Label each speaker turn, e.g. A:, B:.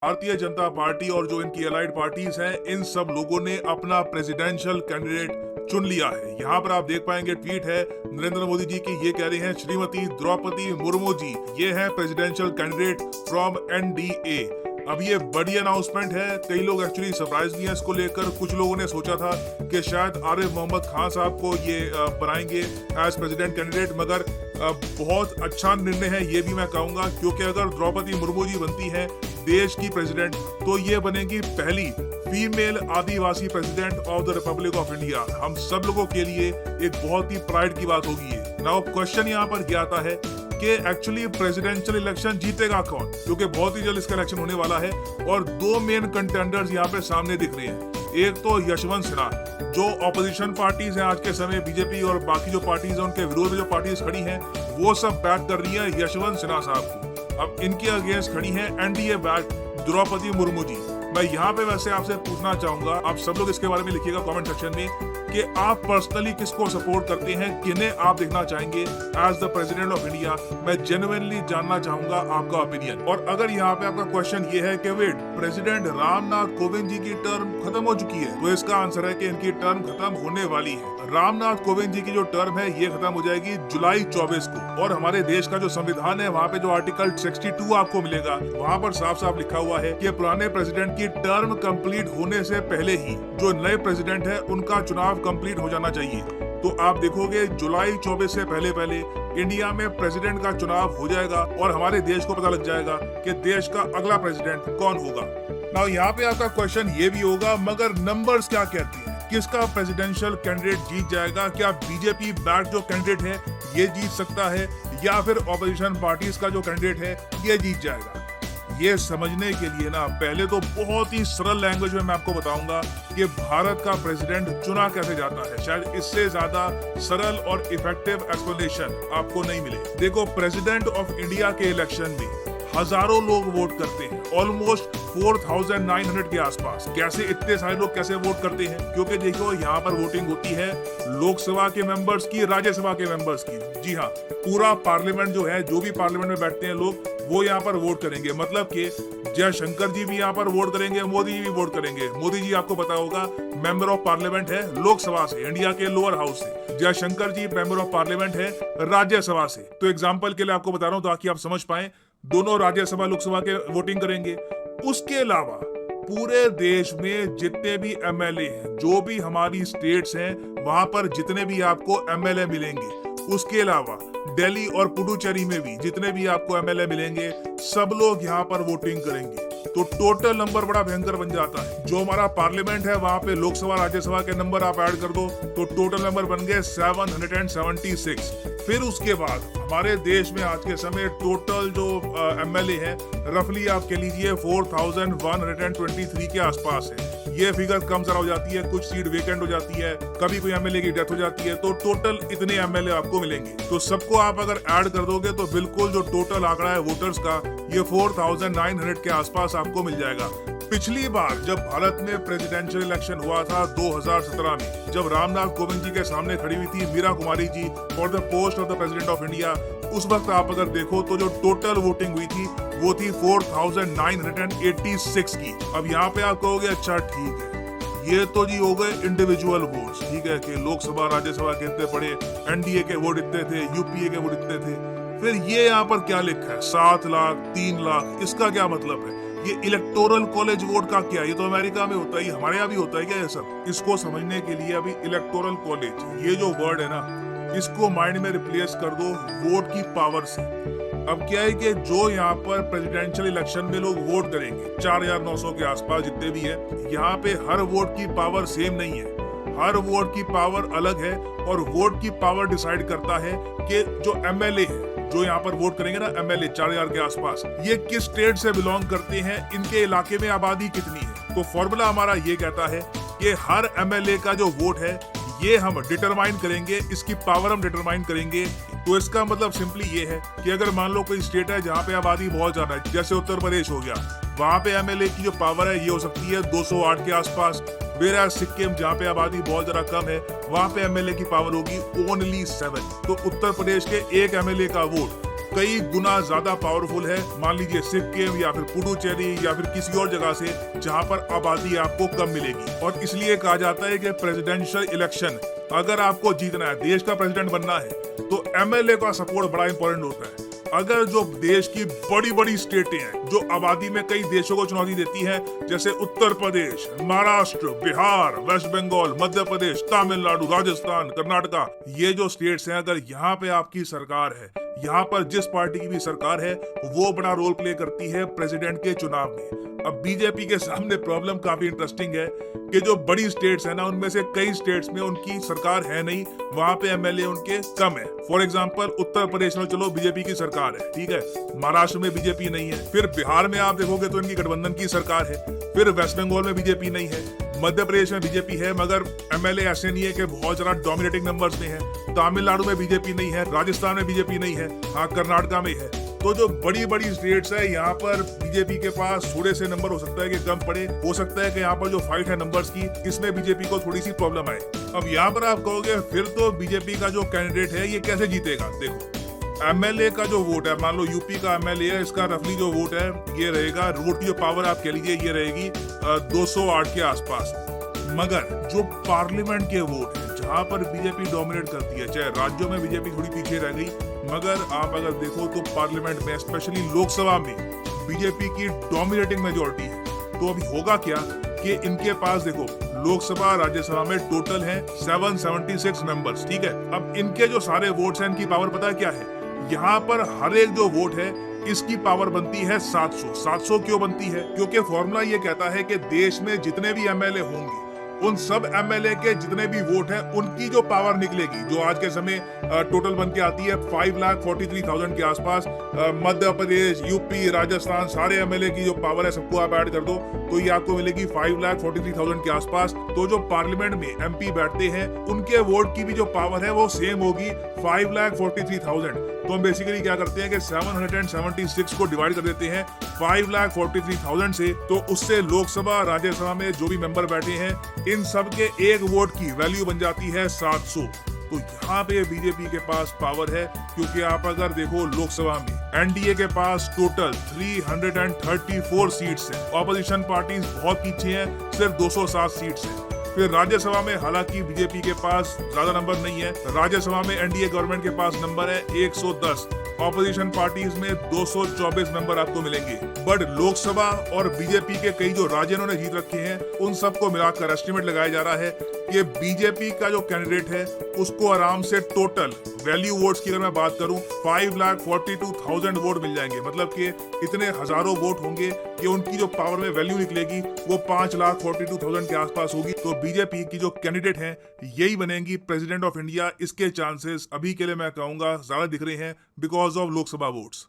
A: Bharatiya Janata party और जो इनकी एलाइड पार्टीज हैं, इन सब लोगों ने अपना प्रेसिडेंशियल कैंडिडेट चुन लिया है। यहाँ पर आप देख पाएंगे ट्वीट है नरेंद्र मोदी जी की, ये कह रहे हैं श्रीमती द्रौपदी मुर्मू जी ये हैं प्रेसिडेंशियल कैंडिडेट फ्रॉम एनडीए। अब ये बड़ी अनाउंसमेंट है, कई लोग एक्चुअली सरप्राइज भी हैं इसको लेकर। कुछ लोगों ने सोचा था कि शायद आरिफ मोहम्मद खान साहब को ये बनाएंगे एज प्रेसिडेंट कैंडिडेट, मगर बहुत अच्छा निर्णय है ये भी मैं कहूंगा, क्योंकि अगर द्रौपदी मुर्मू जी बनती हैं देश की प्रेसिडेंट तो ये बनेगी पहली female Adivasi president of the Republic of India. हम सब लोगों के लिए एक बहुत ही प्राइड की बात होगी ये। नाउ क्वेश्चन यहाँ पर क्या आता है कि एक्चुअली प्रेसिडेंशियल इलेक्शन जीतेगा कौन, क्योंकि बहुत ही जल्द इसका इलेक्शन होने वाला है और दो मेन कंटेंडर्स यहाँ पे सामने दिख रहे हैं। एक तो यशवंत सिन्हा, जो ऑपोजिशन पार्टीज हैं आज के समय, बीजेपी और बाकी जो पार्टीज हैं उनके विरोध में जो पार्टीज खड़ी हैं वो सब बैक कर रही है यशवंत सिन्हा साहब को। अब इनके अगेंस्ट खड़ी है एनडीए बैक द्रौपदी मुर्मू जी। मैं यहाँ पे वैसे आपसे पूछना चाहूंगा, आप सब लोग इसके बारे में लिखिएगा कमेंट सेक्शन में कि आप पर्सनली किसको सपोर्ट करते हैं, किन्हें आप देखना चाहेंगे as the president of India. मैं जेन्युइनली जानना चाहूंगा आपका ओपिनियन। और अगर यहाँ पे आपका क्वेश्चन ये है कि वेट प्रेसिडेंट रामनाथ कोविंद जी की टर्म खत्म हो चुकी है, तो इसका आंसर है कि इनकी टर्म खत्म होने वाली है। रामनाथ कोविंद जी की जो टर्म है ये खत्म हो जाएगी जुलाई 24 को। और हमारे देश का जो संविधान है वहाँ पे जो आर्टिकल 62 आपको मिलेगा, वहाँ पर साफ साफ लिखा हुआ है कि पुराने प्रेसिडेंट की टर्म कंप्लीट होने से पहले ही जो नए प्रेसिडेंट है उनका चुनाव कंप्लीट हो जाना चाहिए। तो आप देखोगे जुलाई 24 से पहले पहले इंडिया में प्रेसिडेंट का चुनाव हो जाएगा और हमारे देश को पता लग जाएगा कि देश का अगला प्रेसिडेंट कौन होगा। नाउ यहाँ पे आपका क्वेश्चन ये भी होगा, मगर नंबर्स क्या कहती हैं, किसका प्रेसिडेंशियल कैंडिडेट जीत जाएगा? क्या बीजेपी बैक जो कैंडिडेट है ये जीत सकता है, या फिर ऑपोजिशन पार्टीज का जो कैंडिडेट है ये जीत जाएगा? ये समझने के लिए ना पहले तो बहुत ही सरल लैंग्वेज में मैं आपको बताऊंगा कि भारत का प्रेसिडेंट चुना कैसे जाता है। शायद इससे ज्यादा सरल और इफेक्टिव एक्सप्लेनेशन आपको नहीं मिले। देखो, प्रेसिडेंट ऑफ इंडिया के इलेक्शन में हजारों लोग वोट करते हैं, ऑलमोस्ट 4900 के आसपास। कैसे इतने सारे लोग कैसे वोट करते हैं? क्योंकि देखो यहाँ पर वोटिंग होती है लोकसभा के मेंबर्स की, राज्यसभा के मेंबर्स की। जी हाँ, पूरा पार्लियामेंट जो है, जो भी पार्लियामेंट में बैठते हैं लोग, वो यहाँ पर वोट करेंगे। मतलब कि जयशंकर जी भी यहाँ पर वोट करेंगे, मोदी जी भी वोट करेंगे। मोदी जी आपको पता होगा मेंबर ऑफ पार्लियामेंट है लोकसभा से, इंडिया के लोअर हाउस से। जयशंकर जी मेंबर ऑफ पार्लियामेंट है राज्यसभा से। तो एग्जाम्पल के लिए आपको बता रहा हूँ ताकि आप समझ पाए, दोनों राज्यसभा लोकसभा के वोटिंग करेंगे। उसके अलावा पूरे देश में जितने भी एमएलए हैं, जो भी हमारी स्टेट्स हैं, वहां पर जितने भी आपको एमएलए मिलेंगे, उसके अलावा दिल्ली और पुडुचेरी में भी जितने भी आपको एमएलए मिलेंगे, सब लोग यहाँ पर वोटिंग करेंगे। तो टोटल नंबर बड़ा भयंकर बन जाता है। जो हमारा पार्लियामेंट है वहां पे लोकसभा राज्यसभा के नंबर आप ऐड कर दो तो टोटल नंबर बन गए 776। फिर उसके बाद हमारे देश में आज के समय टोटल जो एमएलए है रफली आप कह लीजिए 4123 के आसपास है। ये फिगर कम जरा हो जाती है, कुछ सीट वेकेंट हो जाती है, कभी कोई एमएलए की डेथ हो जाती है, तो टोटल इतने एमएलए आपको मिलेंगे। तो सबको आप अगर ऐड कर दोगे तो बिल्कुल जो टोटल आंकड़ा है वोटर्स का, ये 4900 के आसपास आपको मिल जाएगा। पिछली बार जब भारत में प्रेसिडेंशियल इलेक्शन हुआ था 2017 में, जब रामनाथ कोविंद जी के सामने खड़ी हुई थी Meera Kumari ji for the post of the president of India, उस वक्त आप अगर देखो तो जो टोटल वोटिंग हुई थी वो थी 4986 की। अब यहाँ पे आप कहोगे अच्छा ठीक है, ये तो जी हो गए इंडिविजुअल वोट्स, ठीक है, कि लोकसभा राज्यसभा के इतने पड़े, एनडीए के वोट इतने थे, यूपीए के वोट इतने थे। फिर ये यहाँ पर क्या लिखा है 7 लाख 3 लाख, इसका क्या मतलब है? ये इलेक्टोरल कॉलेज वोट का क्या है? ये तो अमेरिका में होता है, हमारे यहाँ भी होता है क्या ये सब? इसको समझने के लिए अभी इलेक्टोरल कॉलेज ये जो वर्ड है ना, इसको माइंड में रिप्लेस कर दो वोट की पावर से। अब क्या है कि जो यहाँ पर प्रेसिडेंशियल इलेक्शन में लोग वोट करेंगे 4900 के आसपास जितने भी है, यहाँ पे हर वोट की पावर सेम नहीं है, हर वोट की पावर अलग है। और वोट की पावर डिसाइड करता है कि जो एमएलए है, जो यहाँ पर वोट करेंगे ना एमएलए 4000 के आसपास, ये किस स्टेट से बिलोंग करते हैं, इनके इलाके में आबादी कितनी है। तो फॉर्मूला हमारा ये कहता है कि हर एमएलए का जो वोट है ये हम डिटरमाइन करेंगे, इसकी पावर हम डिटरमाइन करेंगे। तो इसका मतलब सिंपली ये है कि अगर मान लो कोई स्टेट है जहाँ पे आबादी बहुत ज्यादा है, जैसे उत्तर प्रदेश हो गया, वहाँ पे एमएलए की जो पावर है ये हो सकती है 208 के आसपास। वेराज सिक्किम जहाँ पे आबादी बहुत ज्यादा कम है, वहाँ पे एमएलए की पावर होगी ओनली 7। तो उत्तर प्रदेश के एक एमएलए का वोट कई गुना ज्यादा पावरफुल है, मान लीजिए सिक्किम या फिर पुडुचेरी या फिर किसी और जगह से जहां पर आबादी आपको कम मिलेगी। और इसलिए कहा जाता है कि प्रेसिडेंशियल इलेक्शन अगर आपको जीतना है, देश का प्रेसिडेंट बनना है, तो एमएलए का सपोर्ट बड़ा इंपॉर्टेंट होता है। अगर जो देश की बड़ी बड़ी स्टेटें हैं जो आबादी में कई देशों को चुनौती देती हैं, जैसे उत्तर प्रदेश, महाराष्ट्र, बिहार, वेस्ट बंगाल, मध्य प्रदेश, तमिलनाडु, राजस्थान, कर्नाटका, ये जो स्टेट्स हैं, अगर यहाँ पे आपकी सरकार है, यहाँ पर जिस पार्टी की भी सरकार है, वो बड़ा रोल प्ले करती है प्रेसिडेंट के चुनाव में। अब बीजेपी के सामने प्रॉब्लम काफी इंटरेस्टिंग है कि जो बड़ी स्टेट्स है ना, उनमें से कई स्टेट्स में उनकी सरकार है नहीं, वहां पे एमएलए उनके कम है। फॉर एग्जांपल उत्तर प्रदेश में चलो बीजेपी की सरकार है, ठीक है, महाराष्ट्र में बीजेपी नहीं है, फिर बिहार में आप देखोगे तो इनकी गठबंधन की सरकार है, फिर वेस्ट बंगाल में बीजेपी नहीं है, मध्य प्रदेश में बीजेपी है मगर एमएलए ऐसे नहीं है कि बहुत ज्यादा डोमिनेटिंग नंबर्स में है, तमिलनाडु में बीजेपी नहीं है, राजस्थान में बीजेपी नहीं है, हाँ कर्नाटका में है। तो जो बड़ी बड़ी स्टेट्स है, यहाँ पर बीजेपी के पास थोड़े से नंबर हो सकता है कि कम पड़े, हो सकता है कि यहाँ पर जो फाइट है नंबर्स की, इसमें बीजेपी को थोड़ी सी प्रॉब्लम आए। अब यहाँ पर आप कहोगे फिर तो बीजेपी का जो कैंडिडेट है ये कैसे जीतेगा। देखो, एमएलए का जो वोट है, मान लो यूपी का एमएलए है, इसका रफली जो वोट है ये रहेगा, वोट की जो पावर आप कह लीजिए ये रहेगी 208 के आसपास। मगर जो पार्लियामेंट के वोट है, जहाँ पर बीजेपी डोमिनेट करती है, चाहे राज्यों में बीजेपी थोड़ी पीछे रह गई, मगर आप अगर देखो तो पार्लियामेंट में, स्पेशली लोकसभा में बीजेपी की डोमिनेटिंग मेजोरिटी है। तो अभी होगा क्या कि इनके पास देखो, लोकसभा राज्यसभा में टोटल है 776 मेंबर्स, ठीक है। अब इनके जो सारे वोट्स हैं, इनकी पावर पता है क्या है, यहाँ पर हर एक जो वोट है इसकी पावर बनती है 700। 700 क्यों बनती है? क्योंकि फॉर्मूला ये कहता है कि देश में जितने भी एमएलए होंगे, उन सब एमएलए के जितने भी वोट हैं उनकी जो पावर निकलेगी, जो आज के समय टोटल बन के आती है 5,43,000 के आसपास, मध्य प्रदेश, यूपी, राजस्थान, सारे एमएलए की जो पावर है सबको आप ऐड कर दो तो ये आपको मिलेगी 5,43,000 के आसपास। तो जो पार्लियामेंट में एमपी बैठते हैं उनके वोट की भी जो पावर है वो सेम होगी 5,43,000। तो हम बेसिकली क्या करते हैं कि 776 को डिवाइड कर देते हैं 5,43,000 से, तो उससे लोकसभा राज्यसभा में जो भी मेंबर बैठे हैं इन सब के एक वोट की वैल्यू बन जाती है 700। तो यहाँ पे बीजेपी के पास पावर है, क्योंकि आप अगर देखो लोकसभा में एनडीए के पास टोटल 334 सीट्स हैं, ऑपोजिशन पार्टीज बहुत पीछे हैं, सिर्फ 207 सीट्स हैं। फिर राज्यसभा में हालांकि बीजेपी के पास ज्यादा नंबर नहीं है, राज्यसभा में एनडीए गवर्नमेंट के पास नंबर है 110, ऑपोजिशन पार्टीज में 224 मेंबर आपको मिलेंगे। बट लोकसभा और बीजेपी के कई जो राज्य इन्होंने जीत रखे हैं, उन सबको मिलाकर एस्टिमेट लगाया जा रहा है कि बीजेपी का जो कैंडिडेट है उसको आराम से टोटल वैल्यू वोट्स की अगर मैं बात करूं 5,42,000 वोट मिल जाएंगे। मतलब कि इतने हजारों वोट होंगे कि उनकी जो पावर में वैल्यू निकलेगी वो 5,42,000 के आसपास होगी। तो बीजेपी की जो कैंडिडेट हैं यही बनेंगी प्रेसिडेंट ऑफ इंडिया। इसके चांसेस अभी के लिए मैं कहूंगा ज्यादा दिख रहे हैं बिकॉज ऑफ लोकसभा वोट्स।